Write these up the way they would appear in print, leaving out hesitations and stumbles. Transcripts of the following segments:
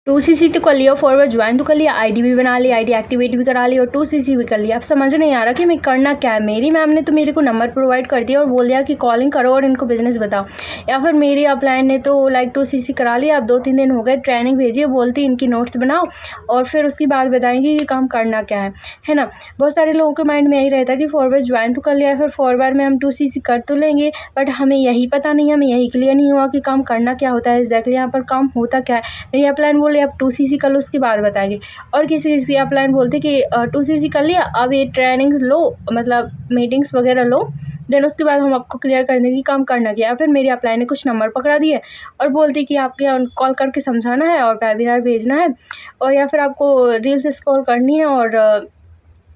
2cc तो कर लिया, फॉरवर्ड ज्वाइन तो कर लिया, आईडी भी बना ली, आईडी एक्टिवेट भी करा ली और 2cc भी कर लिया। अब समझ नहीं आ रहा कि मैं करना क्या है। मेरी मैम ने तो मेरे को नंबर प्रोवाइड कर दिया और बोल दिया कि कॉलिंग करो और इनको बिजनेस बताओ, या फिर मेरी अपलाइन ने तो लाइक 2cc करा लिया। अब 2-3 दिन हो गए, ट्रेनिंग भेजी है, बोलती इनकी नोट्स बनाओ और फिर उसके बाद बताएंगी कि काम करना क्या है ना। बहुत सारे लोगों के माइंड में यही रहता है कि फॉरवर्ड ज्वाइन तो कर लिया, फिर फॉरवर्ड में हम 2cc कर तो लेंगे, बट हमें यही पता नहीं है, हमें यही क्लियर नहीं हुआ कि काम करना क्या होता है, एग्जैक्टली यहाँ पर काम होता क्या है। मेरी अपलाइन बोल रही है अब 2cc कर लो, उसके बाद बताएंगे। और किसी किसी अपलाइन बोलते कि 2cc कर लिया, अब ये ट्रेनिंग्स लो, मतलब मीटिंग्स वगैरह लो, देन उसके बाद हम आपको क्लियर कर देंगे कि काम करना क्या है। फिर मेरी अपलाइन ने कुछ नंबर पकड़ा दिए और बोलती कि आपके कॉल करके समझाना है और वेबिनार भेजना है, और या फिर आपको रील्स स्क्रॉल करनी है और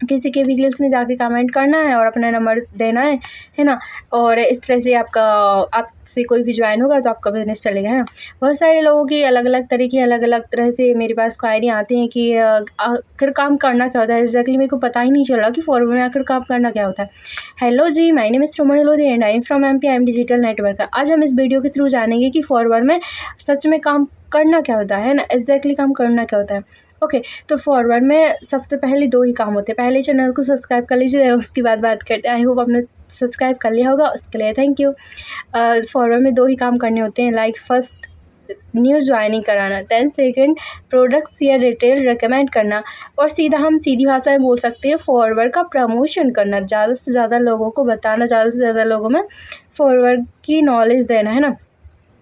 किसी के भी रील्स में जाके कमेंट करना है और अपना नंबर देना है ना। और इस तरह से आपसे कोई भी ज्वाइन होगा तो आपका बिज़नेस चलेगा, है ना। बहुत सारे लोगों की अलग अलग तरीके, अलग अलग तरह से मेरे पास क्वायरी आती हैं कि आखिर काम करना क्या होता है। एग्जैक्टली मेरे को पता ही नहीं चला कि फॉरवर्ड में आखिर काम करना क्या होता है। Hello ji, my name is Roman Lodhi and I am from MP, I am digital networker. आज हम इस वीडियो के थ्रू जानेंगे कि फॉरवर्ड में सच में काम करना क्या होता है ना, एग्जैक्टली काम करना क्या होता है। ओके, तो फॉरवर्ड में सबसे पहले 2 ही काम होते हैं। पहले चैनल को सब्सक्राइब कर लीजिए, उसके बाद बात करते हैं। आई होप आपने सब्सक्राइब कर लिया होगा, उसके लिए थैंक यू। फॉरवर्ड में 2 ही काम करने होते हैं, लाइक फर्स्ट न्यू ज्वाइनिंग कराना, देन सेकंड प्रोडक्ट्स या रिटेल रिकमेंड करना, और हम सीधी भाषा में बोल सकते हैं फॉरवर्ड का प्रमोशन करना, ज़्यादा से ज़्यादा लोगों को बताना, ज़्यादा से ज़्यादा लोगों में फॉरवर्ड की नॉलेज देना, है ना।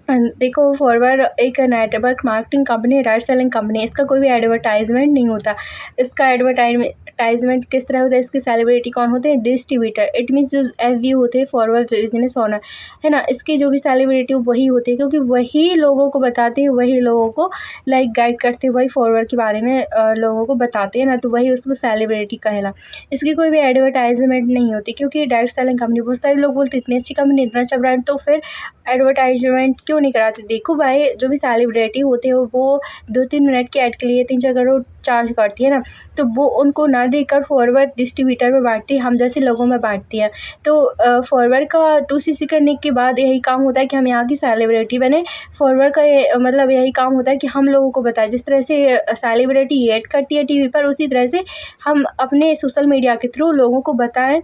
देखो, फॉरवर्ड एक network marketing company, right selling company. इसका कोई भी एडवर्टाइजमेंट नहीं होता। इसका एडवर्टाइजमेंट किस तरह होता है, इसके सेलिब्रिटी कौन होते हैं, डिस्ट्रीब्यूटर, इट मीन्स जो एफबीओ होते हैं, फॉरवर्ड बिजनेस ओनर, है ना। इसके जो भी सेलिब्रिटी वही होते हैं, क्योंकि वही लोगों को बताते हैं, वही लोगों को लाइक गाइड करते हैं, वही फॉरवर्ड के बारे में लोगों को बताते हैं ना, तो वही उसको सेलिब्रिटी कहेला। इसकी कोई भी एडवर्टाइजमेंट नहीं होती, क्योंकि डायरेक्ट सेलिंग कंपनी। बहुत सारे लोग बोलते इतनी अच्छी कंपनी, इतना अच्छा ब्रांड, तो फिर एडवर्टाइजमेंट क्यों नहीं कराते। देखो भाई, जो भी सेलिब्रिटी होते हैं वो 2-3 मिनट के ऐड के लिए 3-4 करोड़ चार्ज करती है ना, तो वो उनको ना देकर फॉरवर्ड डिस्ट्रीब्यूटर में बांटती है, हम जैसे लोगों में बांटती है। तो फॉरवर्ड का 2cc करने के बाद यही काम होता है कि हम यहाँ की सेलिब्रिटी बने। फॉरवर्ड का मतलब यही काम होता है कि हम लोगों को बताएं, जिस तरह से सेलिब्रिटी ऐड करती है टीवी पर, उसी तरह से हम अपने सोशल मीडिया के थ्रू लोगों को बताएं,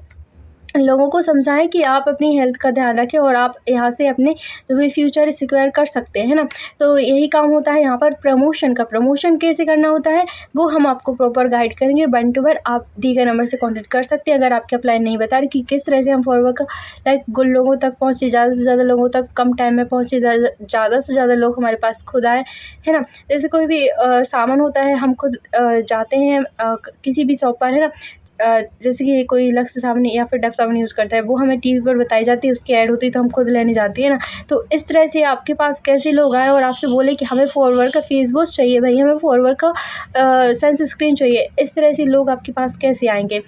लोगों को समझाएं कि आप अपनी हेल्थ का ध्यान रखें और आप यहाँ से अपने जो भी फ्यूचर सिक्योर कर सकते हैं ना। तो यही काम होता है यहाँ पर प्रमोशन का। प्रमोशन कैसे करना होता है वो हम आपको प्रॉपर गाइड करेंगे, 1 to 1। आप दिए गए नंबर से कॉन्टेक्ट कर सकते हैं। अगर आपके अपलाइन नहीं बता रहे कि किस तरह से हम फॉरवर्ड का लाइक लोगों तक पहुँचे, ज़्यादा से ज़्यादा लोगों तक कम टाइम में पहुँचे, ज़्यादा से ज़्यादा लोग हमारे पास खुद आए, है ना। जैसे कोई भी सामान होता है, हम खुद जाते हैं किसी भी शॉप पर, है ना। जैसे कि कोई लक्स साबुन या फिर डव साबुन यूज़ करता है, वो हमें टीवी पर बताई जाती है, उसकी ऐड होती है तो हम खुद लेने जाते हैं ना। तो इस तरह से आपके पास कैसे लोग आएँ और आपसे बोले कि हमें फॉरवर्ड का फेस वॉश चाहिए भाई, हमें फॉरवर्ड का सनस्क्रीन चाहिए, इस तरह से लोग आपके पास कैसे आएँगे।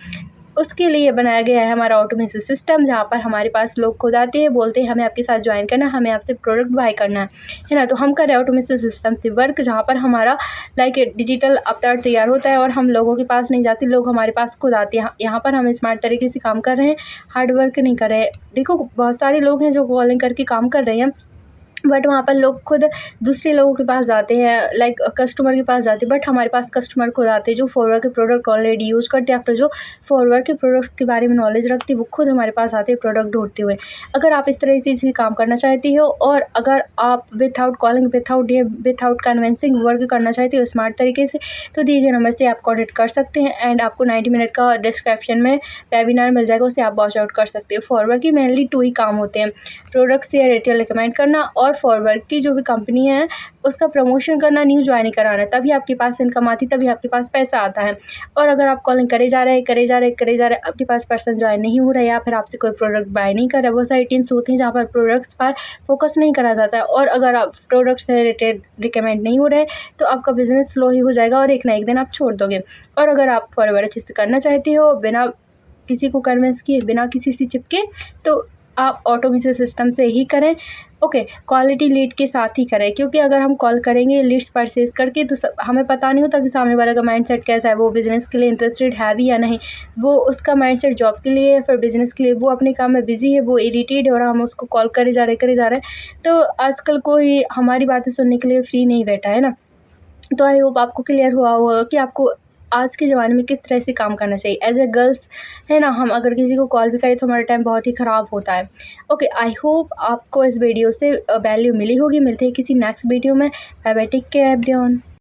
उसके लिए बनाया गया है हमारा ऑटोमेशन सिस्टम, जहाँ पर हमारे पास लोग खुद आते हैं, बोलते हैं हमें आपके साथ ज्वाइन करना है, हमें आपसे प्रोडक्ट बाय करना है ना। तो हम कर रहे हैं ऑटोमेशन सिस्टम से वर्क, जहाँ पर हमारा लाइक डिजिटल अवतार तैयार होता है और हम लोगों के पास नहीं जाते, लोग हमारे पास खुद आते हैं। यहाँ पर हम स्मार्ट तरीके से काम कर रहे हैं, हार्ड वर्क नहीं कर रहे हैं। देखो, बहुत सारे लोग हैं जो कॉलिंग करके काम कर रहे हैं, बट वहाँ पर लोग खुद दूसरे लोगों के पास जाते हैं, लाइक कस्टमर के पास जाते हैं, बट हमारे पास कस्टमर खुद आते हैं जो फॉरवर्ड के प्रोडक्ट ऑलरेडी यूज़ करते हैं, या फिर जो फॉरवर्ड के प्रोडक्ट्स के बारे में नॉलेज रखते हैं, वो खुद हमारे पास आते हैं प्रोडक्ट ढूंढते हुए। अगर आप इस तरीके से काम करना चाहते हो और अगर आप without calling, without convincing work करना चाहते हो स्मार्ट तरीके से, तो दिए गए नंबर से आप कॉन्टेक्ट कर सकते हैं एंड आपको 90 मिनट का डिस्क्रिप्शन में वेबिनार मिल जाएगा, उसे आप वॉच आउट कर सकते हो। फॉरवर्ड की मेनली 2 ही काम होते हैं, प्रोडक्ट्स या रिटेल रिकमेंड करना, और फॉरवर्ड की जो भी कंपनी है उसका प्रमोशन करना, न्यू ज्वाइनिंग कराना। तभी आपके पास इनकम आती, तभी आपके पास पैसा आता है। और अगर आप कॉलिंग करे जा रहे हैं, आपके पास पर्सन ज्वाइन नहीं हो रहा है या फिर आपसे कोई प्रोडक्ट बाय नहीं कर रहा है, बहुत सारी टीम्स होती हैं जहाँ पर प्रोडक्ट्स पर फोकस नहीं करा जाता है, और अगर आप प्रोडक्ट्स से रिलेटेड रिकमेंड नहीं हो रहे तो आपका बिजनेस स्लो ही हो जाएगा और एक ना एक दिन आप छोड़ दोगे। और अगर आप फॉरवर्ड अच्छे से करना चाहते हो, बिना किसी को कन्विंस किए, बिना किसी से चिपके, तो आप ऑटोमेशन सिस्टम से ही करें। ओके, क्वालिटी लीड के साथ ही करें, क्योंकि अगर हम कॉल करेंगे लीड्स परचेज करके तो हमें पता नहीं होता कि सामने वाले का माइंडसेट कैसा है, वो बिज़नेस के लिए इंटरेस्टेड है भी या नहीं, वो उसका माइंडसेट जॉब के लिए है फिर बिज़नेस के लिए, वो अपने काम में बिजी है, वो इरिटेट है और हम उसको कॉल करे जा रहे हैं। तो आजकल कोई हमारी बातें सुनने के लिए फ्री नहीं बैठा है ना। तो आई होप आपको क्लियर हुआ होगा कि आपको आज के ज़माने में किस तरह से काम करना चाहिए। एज़ ए गर्ल्स है ना, हम अगर किसी को कॉल भी करें तो हमारा टाइम बहुत ही ख़राब होता है। ओके, आई होप आपको इस वीडियो से वैल्यू मिली होगी। मिलते हैं किसी नेक्स्ट वीडियो में। Bye bye, take care everyone.